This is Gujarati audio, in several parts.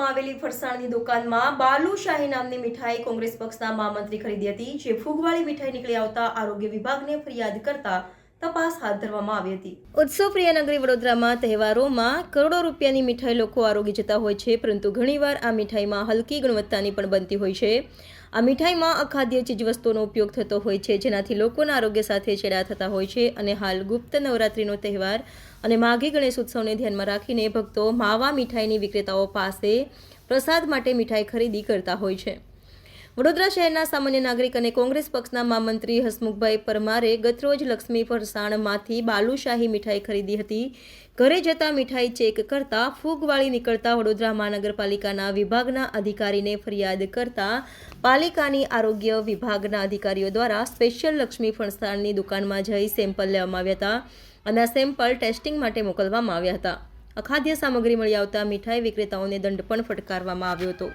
ચોકમાં આવેલી ફરસાણની દુકાનમાં બાલુશાહી નામની મીઠાઈ કોંગ્રેસ પક્ષના મહામંત્રી ખરીદી હતી, જે ફૂગવાળી મીઠાઈ નીકળી આવતા આરોગ્ય વિભાગને ફરિયાદ કરતા તપાસ હાથ ધરવામાં આવી હતી। ઉત્સવપ્રિય નગરી વડોદરામાં તહેવારોમાં કરોડો રૂપિયાની મીઠાઈ લોકો આરોગી જતા હોય છે, પરંતુ ઘણીવાર આ મીઠાઈમાં હલકી ગુણવત્તાની પણ બનતી હોય છે। આ મીઠાઈમાં અખાદ્ય ચીજવસ્તુઓનો ઉપયોગ થતો હોય છે, જેનાથી લોકોના આરોગ્ય સાથે ચેડા થતા હોય છે। અને હાલ ગુપ્ત નવરાત્રિનો તહેવાર અને માઘી ગણેશ ઉત્સવને ધ્યાનમાં રાખીને ભક્તો માવા મીઠાઈની વિક્રેતાઓ પાસે પ્રસાદ માટે મીઠાઈ ખરીદી કરતા હોય છે। વડોદરા શહેરના સામાન્ય નાગરિક અને કોંગ્રેસ પક્ષના મહામંત્રી હસમુખભાઈ પરમારે ગતરોજ લક્ષ્મી ફરસાણમાંથી બાલુશાહી મીઠાઈ ખરીદી હતી। ઘરે જતા મીઠાઈ ચેક કરતા ફૂગવાળી નીકળતા વડોદરા મહાનગરપાલિકાના વિભાગના અધિકારીને ફરિયાદ કરતા પાલિકાની આરોગ્ય વિભાગના અધિકારીઓ દ્વારા સ્પેશિયલ લક્ષ્મી ફરસાણની દુકાનમાં જઈ સેમ્પલ લેવામાં આવ્યા હતા અને આ સેમ્પલ ટેસ્ટિંગ માટે મોકલવામાં આવ્યા હતા। અખાદ્ય સામગ્રી મળી આવતા મીઠાઈ વિક્રેતાઓને દંડ પણ ફટકારવામાં આવ્યો હતો।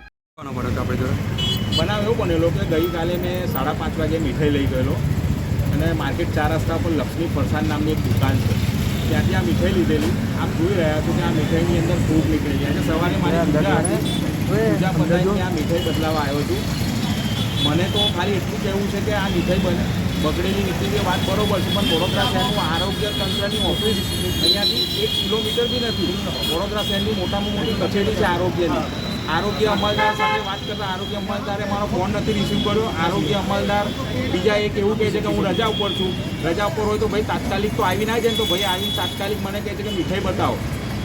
બનાવ એવો બનેલો કે ગઈકાલે મેં 5:30 વાગે મીઠાઈ લઈ ગયેલો અને માર્કેટ 4 રસ્તા પર લક્ષ્મી ફરસાણ નામની એક દુકાન છે, ત્યાંથી આ મીઠાઈ લીધેલી। આપ જોઈ રહ્યા છો કે આ મીઠાઈની અંદર ફૂગ નીકળી જાય છે। સવારે મારી પૂજા પતાવીને આ મીઠાઈ બદલાવા આવ્યો છું। મને તો ખાલી એટલું કહેવું છે કે આ મીઠાઈ બગડેલી નીકળી વાત બરોબર છે, પણ વડોદરા શહેરનું આરોગ્ય તંત્રની ઓફિસ અહીંયાથી 1 કિલોમીટર બી નથી। વડોદરા શહેરની મોટામાં મોટી કચેરી છે આરોગ્ય અમલદાર સાથે વાત કરતા આરોગ્ય અમલદારે મારો ફોન નથી રિસીવ કર્યો। આરોગ્ય અમલદાર બીજા એક એવું કહે છે કે હું રજા ઉપર છું। રજા ઉપર હોય તો ભાઈ તાત્કાલિક તો આવી ના જાય ને, તો ભાઈ આવીને તાત્કાલિક મને કહે છે કે મીઠાઈ બતાવો,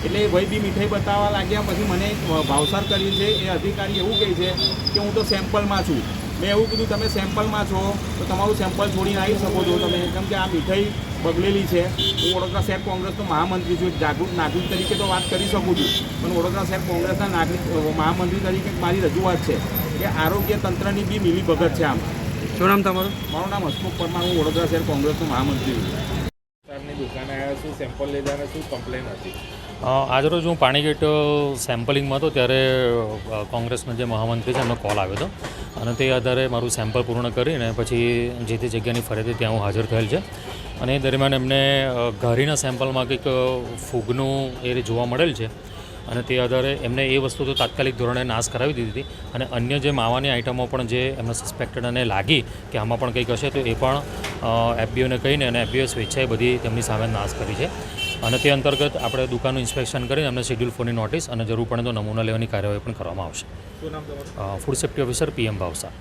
એટલે ભાઈ બી મીઠાઈ બતાવવા લાગ્યા। પછી મને ભાવસાર કરી છે એ અધિકારી એવું કહે છે કે હું તો સેમ્પલમાં છું। મેં એવું કીધું તમે સેમ્પલમાં છો તો તમારું સેમ્પલ છોડીને આવી શકો છો તમે, કેમ કે આ મીઠાઈ બગડેલી છે। હું વડોદરા શહેર કોંગ્રેસનો મહામંત્રી છું, એક જાગૃત નાગરિક તરીકે તો વાત કરી શકું છું, પણ વડોદરા શહેર કોંગ્રેસના મહામંત્રી તરીકે મારી રજૂઆત છે કે આરોગ્ય તંત્રની બી મિલીભગત છે આમ। શું નામ તમારું? મારું નામ હસમુખ પરમાર, હું વડોદરા શહેર કોંગ્રેસનો મહામંત્રી છું। ની દુકાને આવ્યા શું સેમ્પલ લીધા અને શું કમ્પ્લેન હતી? આજરોજ હું પાણીગેટ સેમ્પલિંગમાં હતો ત્યારે કોંગ્રેસના જે મહામંત્રી છે એમનો કોલ આવ્યો હતો અને તે આધારે મારું સેમ્પલ પૂર્ણ કરીને પછી જે તે જગ્યાની ફરિયાદી ત્યાં હું હાજર થયેલ છે। અને એ દરમિયાન એમને ઘારીના સેમ્પલમાં કંઈક ફૂગનું એ જોવા મળેલ છે અને તે આધારે એમને એ વસ્તુ તો તાત્કાલિક ધોરણે નાશ કરાવી દીધી હતી અને અન્ય જે માવાની આઇટમો પણ જે એમને સસ્પેક્ટેડ અને લાગી કે આમાં પણ કંઈક હશે તો એ પણ એફબીઓને કહીને અને એફબીઓ સ્વેચ્છાએ બધી તેમની સામે નાશ કરી છે। અને તે અંતર્ગત આપણે દુકાનનું ઇન્સ્પેક્શન કરીને એમને શેડ્યુલ 4ની નોટિસ અને જરૂર પડે તો નમૂના લેવાની કાર્યવાહી પણ કરવામાં આવશે। શું નામ તમારું? Food safety officer PM ભાવસા।